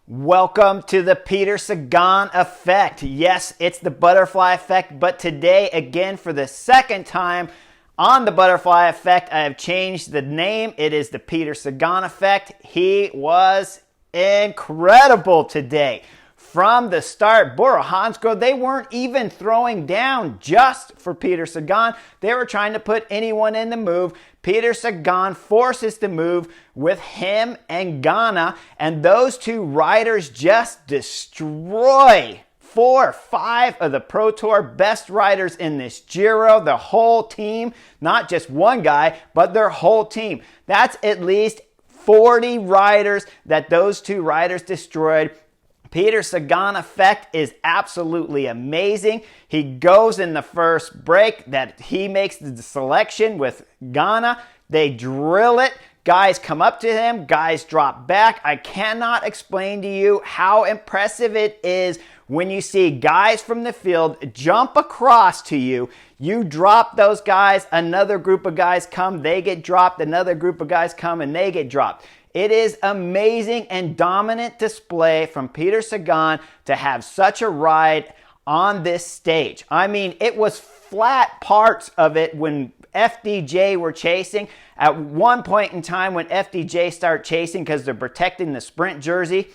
Welcome to the Peter Sagan effect. Yes, it's the butterfly effect, but today, again, for the second time on the butterfly effect, I have changed the name. It is the Peter Sagan effect. He was incredible today. From the start, Bora Hansgrohe, they weren't even throwing down just for Peter Sagan. They were trying to put anyone in the move. Peter Sagan forces the move with him and Ghana, and those two riders just destroy 4 or 5 of the Pro Tour best riders in this Giro. The whole team, not just one guy, but their whole team. That's at least 40 riders that those two riders destroyed. Peter Sagan effect is absolutely amazing. He goes in the first break that he makes the selection with Ghana. They drill it. Guys come up to him. Guys drop back. I cannot explain to you how impressive it is when you see guys from the field jump across to you. You drop those guys. Another group of guys come. They get dropped. Another group of guys come and they get dropped. It is amazing and dominant display from Peter Sagan to have such a ride on this stage. I mean, it was flat parts of it when FDJ were chasing. At one point in time when FDJ started chasing because they're protecting the sprint jersey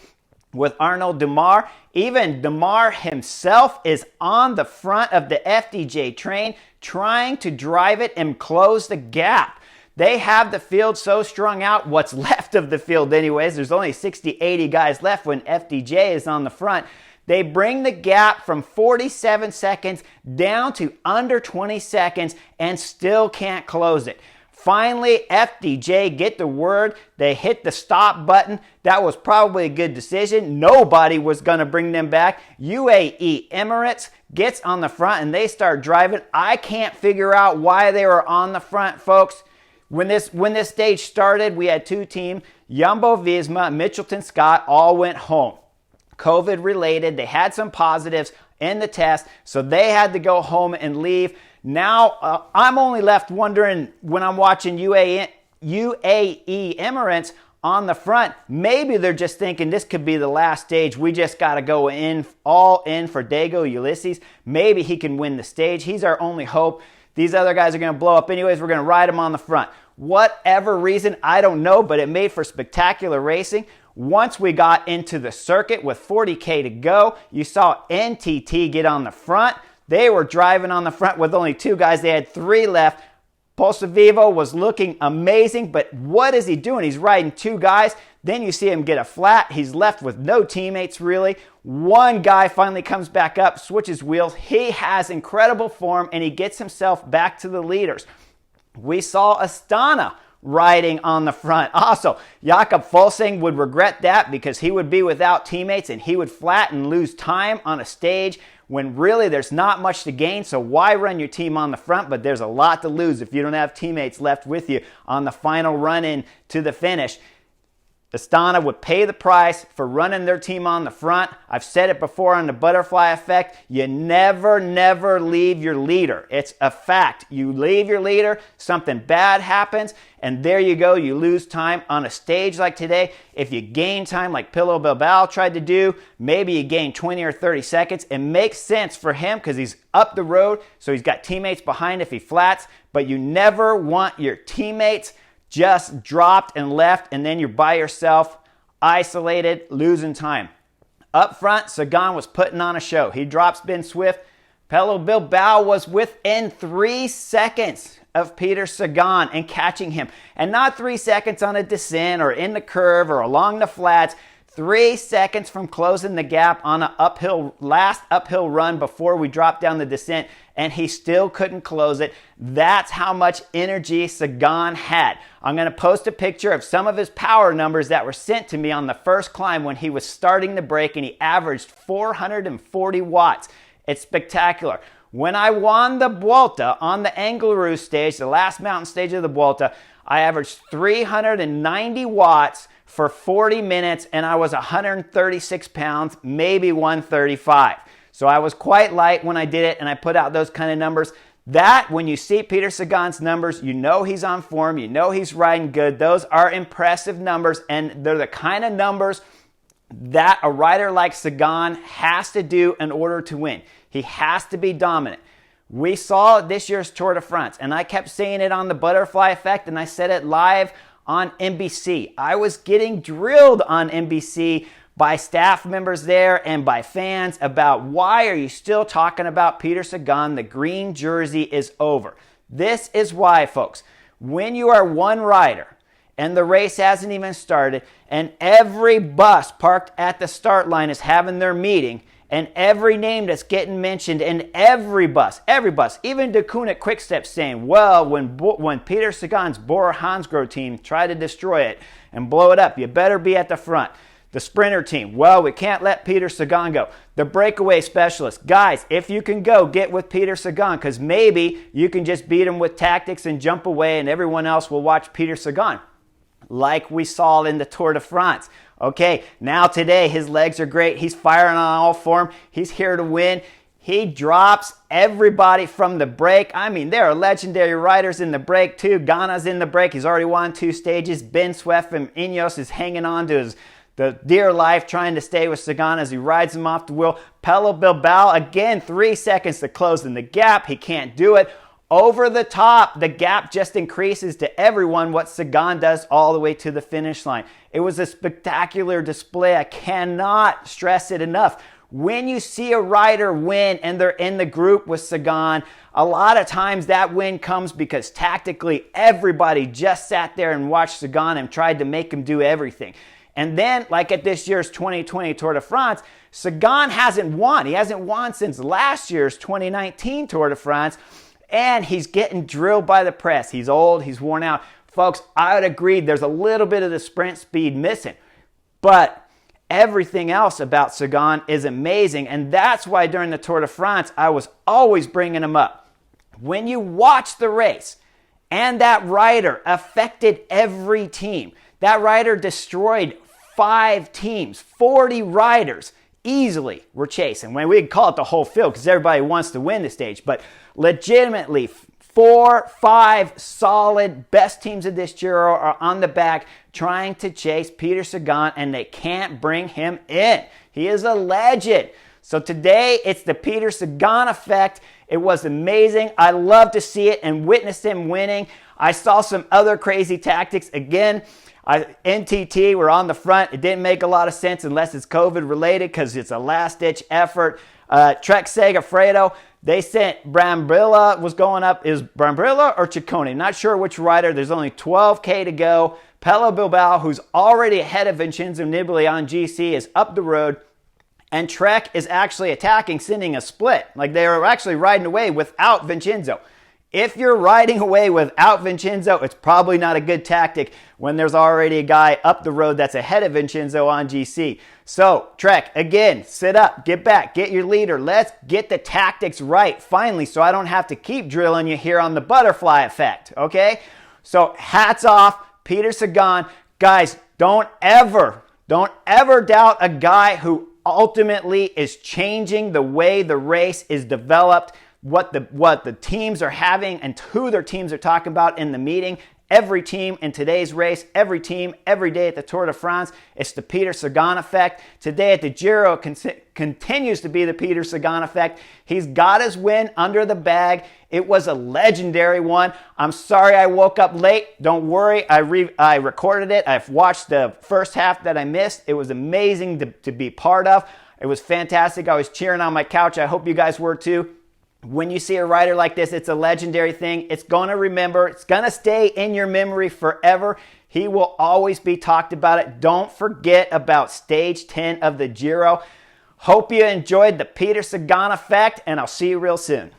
with Arnaud Démare, even Démare himself is on the front of the FDJ train trying to drive it and close the gap. They have the field so strung out, what's left of the field anyways. There's only 60, 80 guys left when FDJ is on the front. They bring the gap from 47 seconds down to under 20 seconds and still can't close it. Finally, FDJ get the word. They hit the stop button. That was probably a good decision. Nobody was going to bring them back. UAE Emirates gets on the front and they start driving. I can't figure out why they were on the front, folks. When this stage started, we had 2 teams, Jumbo-Visma, Mitchelton Scott, all went home. COVID related, they had some positives in the test, so they had to go home and leave. Now, I'm only left wondering when I'm watching UAE Emirates on the front, maybe they're just thinking this could be the last stage. We just got to go all in for Diego Ulysses. Maybe he can win the stage. He's our only hope. These other guys are going to blow up anyways. We're going to ride them on the front. Whatever reason, I don't know, but it made for spectacular racing. Once we got into the circuit with 40K to go, you saw NTT get on the front. They were driving on the front with only 2 guys. They had 3 left. Vivo was looking amazing, but what is he doing? He's riding 2 guys. Then you see him get a flat. He's left with no teammates, really. One guy finally comes back up, switches wheels. He has incredible form, and he gets himself back to the leaders. We saw Astana riding on the front. Also, Jakob Fuglsang would regret that because he would be without teammates, and he would flat and lose time on a stage when really there's not much to gain. So why run your team on the front? But there's a lot to lose if you don't have teammates left with you on the final run-in to the finish. Astana would pay the price for running their team on the front. I've said it before on the butterfly effect. You never leave your leader. It's a fact. You leave your leader, something bad happens, and there you go. You lose time on a stage like today. If you gain time like Pillow Bilbao tried to do, maybe you gain 20 or 30 seconds. It makes sense for him because he's up the road, so he's got teammates behind if he flats, but you never want your teammates just dropped and left, and then you're by yourself, isolated, losing time. Up front, Sagan was putting on a show. He drops Ben Swift. Pello Bilbao was within 3 seconds of Peter Sagan and catching him. And not 3 seconds on a descent or in the curve or along the flats. 3 seconds from closing the gap on an last uphill run before we dropped down the descent, and he still couldn't close it. That's how much energy Sagan had. I'm going to post a picture of some of his power numbers that were sent to me on the first climb when he was starting the break, and he averaged 440 watts. It's spectacular. When I won the Vuelta on the Angliru stage, the last mountain stage of the Vuelta, I averaged 390 watts for 40 minutes, and I was 136 pounds, maybe 135. So I was quite light when I did it, and I put out those kind of numbers. That, when you see Peter Sagan's numbers, you know he's on form, you know he's riding good. Those are impressive numbers, and they're the kind of numbers that a rider like Sagan has to do in order to win. He has to be dominant. We saw this year's Tour de France, and I kept saying it on the butterfly effect, and I said it live on NBC. I was getting drilled on NBC by staff members there and by fans about why are you still talking about Peter Sagan? The green jersey is over. This is why, folks. When you are one rider and the race hasn't even started and every bus parked at the start line is having their meeting and every name that's getting mentioned in every bus, even DeKoon at Quickstep saying, well, when Peter Sagan's Bora Hansgrohe team tried to destroy it and blow it up, you better be at the front. The sprinter team, well, we can't let Peter Sagan go. The breakaway specialist, guys, if you can go, get with Peter Sagan because maybe you can just beat him with tactics and jump away and everyone else will watch Peter Sagan. Like we saw in the Tour de France. Okay, now today his legs are great. He's firing on all form. He's here to win. He drops everybody from the break. I mean, there are legendary riders in the break too. Ghana's in the break. He's already won 2 stages. Ben Swift and Ineos is hanging on to the dear life trying to stay with Sagan as he rides him off the wheel. Pello Bilbao, again, 3 seconds to close in the gap. He can't do it. Over the top, the gap just increases to everyone what Sagan does all the way to the finish line. It was a spectacular display. I cannot stress it enough. When you see a rider win and they're in the group with Sagan, a lot of times that win comes because tactically everybody just sat there and watched Sagan and tried to make him do everything. And then, like at this year's 2020 Tour de France, Sagan hasn't won. He hasn't won since last year's 2019 Tour de France, and he's getting drilled by the press. He's old, he's worn out. Folks, I would agree there's a little bit of the sprint speed missing, but everything else about Sagan is amazing, and that's why during the Tour de France, I was always bringing him up. When you watch the race, and that rider affected every team, that rider destroyed 5 teams, 40 riders easily were chasing. When we call it the whole field because everybody wants to win the stage, but legitimately 4, 5 solid best teams of this Giro are on the back trying to chase Peter Sagan and they can't bring him in. He is a legend. So today it's the Peter Sagan effect. It was amazing. I love to see it and witness him winning. I saw some other crazy tactics. Again, NTT were on the front. It didn't make a lot of sense unless it's COVID related because it's a last-ditch effort. Trek Segafredo, they sent Brambilla was going up. Is Brambilla or Ciccone? Not sure which rider. There's only 12K to go. Pello Bilbao, who's already ahead of Vincenzo Nibali on GC, is up the road. And Trek is actually attacking, sending a split. Like they were actually riding away without Vincenzo. If you're riding away without Vincenzo, it's probably not a good tactic when there's already a guy up the road that's ahead of Vincenzo on GC. So, Trek, again, sit up, get back, get your leader. Let's get the tactics right, finally, so I don't have to keep drilling you here on the butterfly effect, okay? So, hats off, Peter Sagan. Guys, don't ever doubt a guy who ultimately is changing the way the race is developed, what the teams are having and who their teams are talking about in the meeting. Every team in today's race, every team, every day at the Tour de France, it's the Peter Sagan effect. Today at the Giro, continues to be the Peter Sagan effect. He's got his win under the bag. It was a legendary one. I'm sorry I woke up late. Don't worry, I recorded it. I've watched the first half that I missed. It was amazing to be part of. It was fantastic. I was cheering on my couch. I hope you guys were too. When you see a rider like this, it's a legendary thing. It's going to remember. It's going to stay in your memory forever. He will always be talked about it. Don't forget about stage 10 of the Giro. Hope you enjoyed the Peter Sagan effect, and I'll see you real soon.